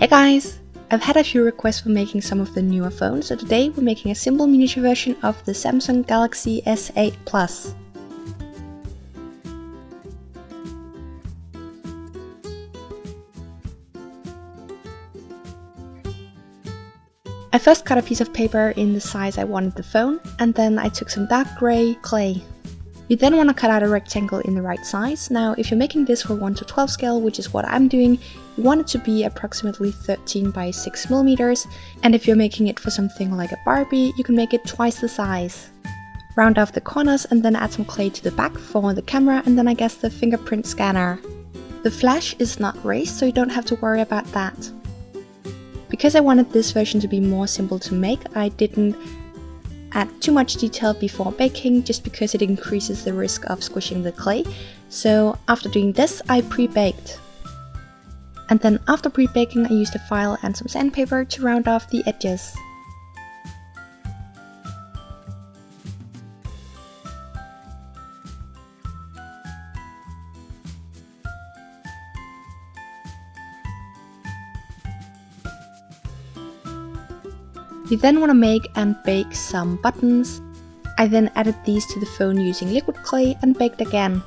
Hey guys! I've had a few requests for making some of the newer phones, so today we're making a simple miniature version of the Samsung Galaxy S8 Plus. I first cut a piece of paper in the size I wanted the phone, and then I took some dark grey clay. You then want to cut out a rectangle in the right size. Now, if you're making this for 1 to 12 scale, which is what I'm doing, you want it to be approximately 13 by 6 millimeters, and if you're making it for something like a Barbie, you can make it twice the size. Round off the corners and then add some clay to the back for the camera, and then I guess the fingerprint scanner. The flash is not raised, so you don't have to worry about that. Because I wanted this version to be more simple to make, I didn't add too much detail before baking, just because it increases the risk of squishing the clay. So after doing this, I pre-baked. And then after pre-baking, I used a file and some sandpaper to round off the edges. You then want to make and bake some buttons. I then added these to the phone using liquid clay and baked again.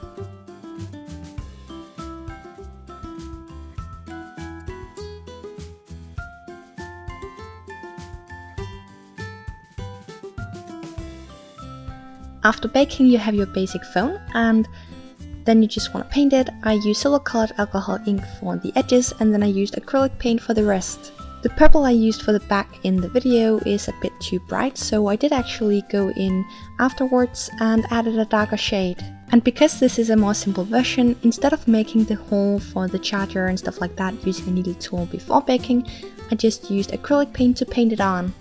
After baking, you have your basic phone, and then you just want to paint it. I used silver colored alcohol ink for the edges, and then I used acrylic paint for the rest. The purple I used for the back in the video is a bit too bright, so I did actually go in afterwards and added a darker shade. And because this is a more simple version, instead of making the hole for the charger and stuff like that using a needle tool before baking, I just used acrylic paint to paint it on.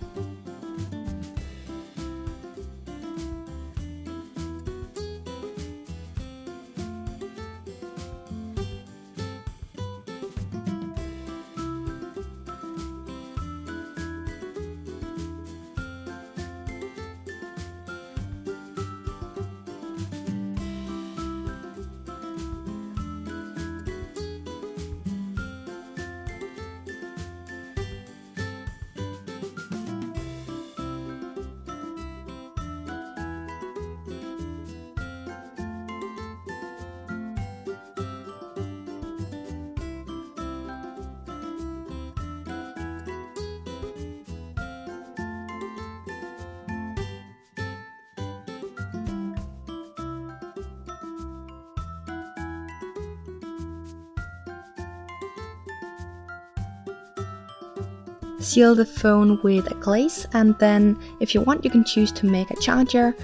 Seal the phone with a glaze, and then if you want you can choose to make a charger.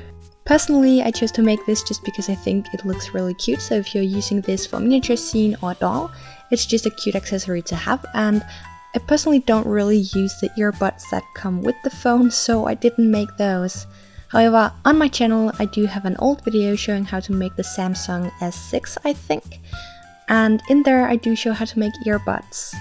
Personally, I chose to make this just because I think it looks really cute, so if you're using this for a miniature scene or a doll, it's just a cute accessory to have. And I personally don't really use the earbuds that come with the phone, so I didn't make those. However, on my channel I do have an old video showing how to make the Samsung S6, I think, and in there I do show how to make earbuds.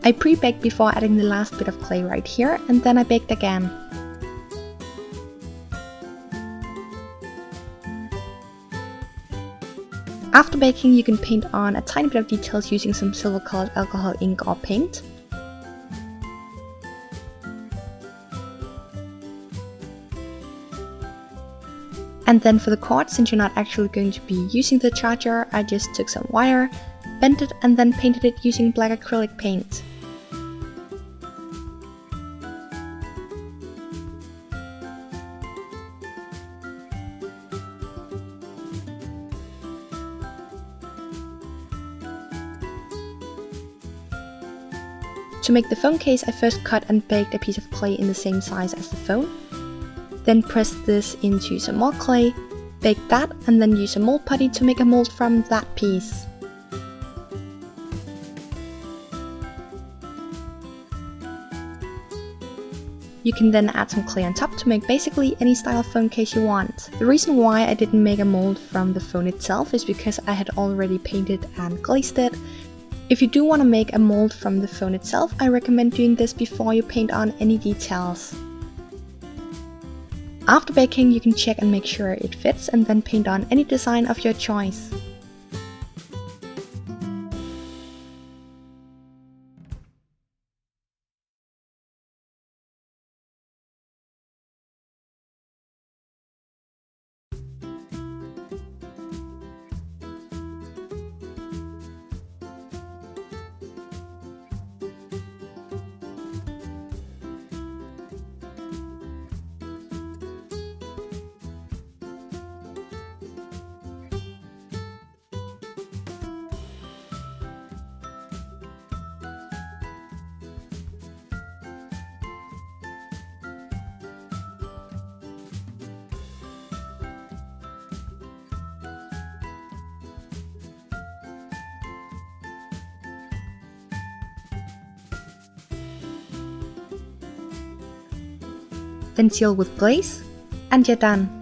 I pre-baked before adding the last bit of clay right here, and then I baked again. After baking, you can paint on a tiny bit of details using some silver colored alcohol ink or paint. And then for the cord, since you're not actually going to be using the charger, I just took some wire, bent it, and then painted it using black acrylic paint. To make the phone case, I first cut and baked a piece of clay in the same size as the phone. Then pressed this into some more clay, bake that, and then use a mold putty to make a mold from that piece. You can then add some clay on top to make basically any style phone case you want. The reason why I didn't make a mold from the phone itself is because I had already painted and glazed it. If you do want to make a mold from the phone itself, I recommend doing this before you paint on any details. After baking, you can check and make sure it fits and then paint on any design of your choice. Then seal with glaze, and you're done.